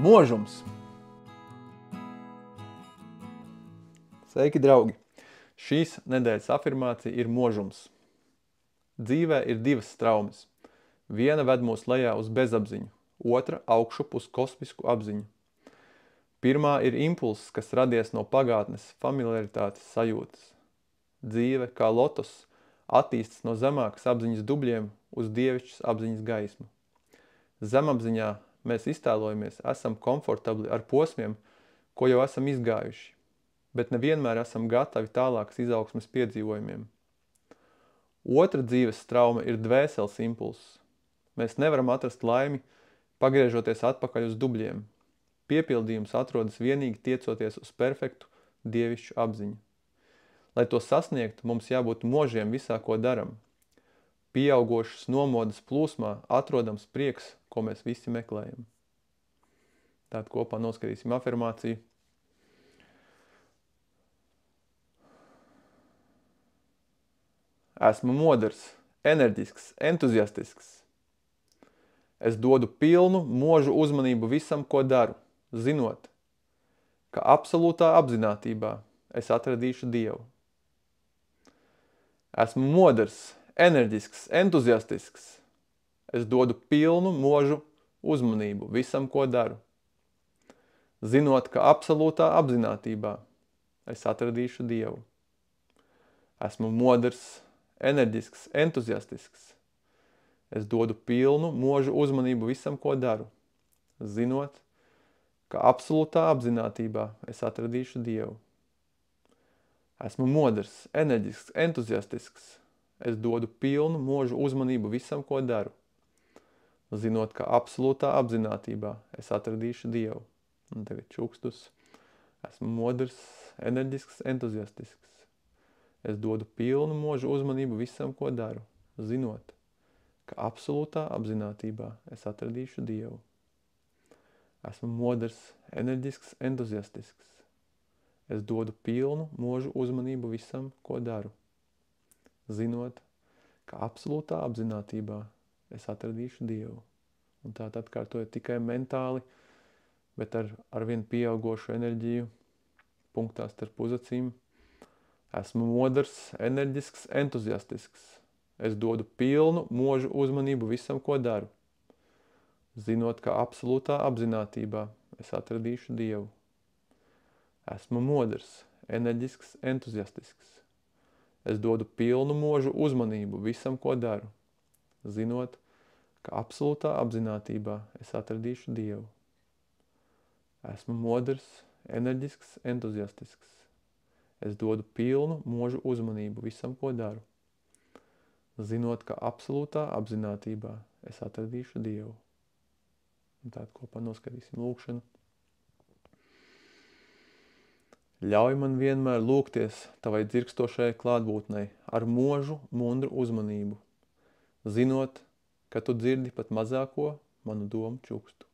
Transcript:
Možums! Sveiki, draugi! Šīs nedēļas afirmācija ir možums. Dzīvē ir divas straumes. Viena ved mūs lejā uz bezapziņu, otra augšup uz kosmisku apziņu. Pirmā ir impulss, kas radies no pagātnes familiaritātes sajūtas. Dzīve, kā lotos, attīstas no zemākas apziņas dubļiem uz dievišķas apziņas gaismu. Zemapziņā mēs iztēlojamies, esam komfortabli ar posmiem, ko jau esam izgājuši, bet nevienmēr esam gatavi tālākas izaugsmes piedzīvojumiem. Otra dzīves strauma ir dvēseles impulss. Mēs nevaram atrast laimi, pagriežoties atpakaļ uz dubļiem. Piepildījums atrodas vienīgi tiecoties uz perfektu dievišķu apziņu. Lai to sasniegtu, mums jābūt možiem visā, ko daram. Pieaugošas nomodas plūsmā atrodams prieks, ko mēs visi meklējam. Tātad kopā noskatīsim afirmāciju. Esmu modrs, enerģisks, entuziastisks. Es dodu pilnu, možu uzmanību visam, ko daru, zinot, ka absolūtā apzinātībā es atradīšu Dievu. Esmu modrs, enerģisks, entuziastisks. Es dodu pilnu, možu uzmanību visam, ko daru, zinot, ka absolūtā apzinātībā es atradīšu Dievu. Esmu modrs, enerģisks, entuziastisks. Es dodu pilnu, možu uzmanību visam, ko daru, zinot, ka absolūtā apzinātībā es atradīšu Dievu. Esmu modrs, enerģisks, entuziastisks. Es dodu pilnu, možu uzmanību visam, ko daru, zinot, ka absolūtā apzinātībā es atradīšu Dievu. Un tagad čukstus. Esmu modrs, enerģisks, entuziastisks. Es dodu pilnu, možu uzmanību visam, ko daru, zinot, ka absolūtā apzinātībā es atradīšu Dievu. Esmu modrs, enerģisks, entuziastisks. Es dodu pilnu, možu uzmanību visam, ko daru, zinot, ka absolūtā apzinātībā es atradīšu Dievu. Un tā atkārtoju tikai mentāli, bet ar vien pieaugošu enerģiju punktā starp uzacīm. Esmu modrs, enerģisks, entuziastisks. Es dodu pilnu, možu uzmanību visam, ko daru, zinot, ka absolūtā apzinātībā es atradīšu Dievu. Esmu modrs, enerģisks, entuziastisks. Es dodu pilnu, možu uzmanību visam, ko daru, zinot, ka absolūtā apzinātībā es atradīšu Dievu. Esmu modrs, enerģisks, entuziastisks. Es dodu pilnu, možu uzmanību visam, ko daru, zinot, ka absolūtā apzinātībā es atradīšu Dievu. Un tātad kopā noskatīsim lūkšanu. Ļauj man vienmēr lūgties tavai dzirkstošajai klātbūtnei ar možu, mundru uzmanību, zinot, ka tu dzirdi pat mazāko manu domu čukstu.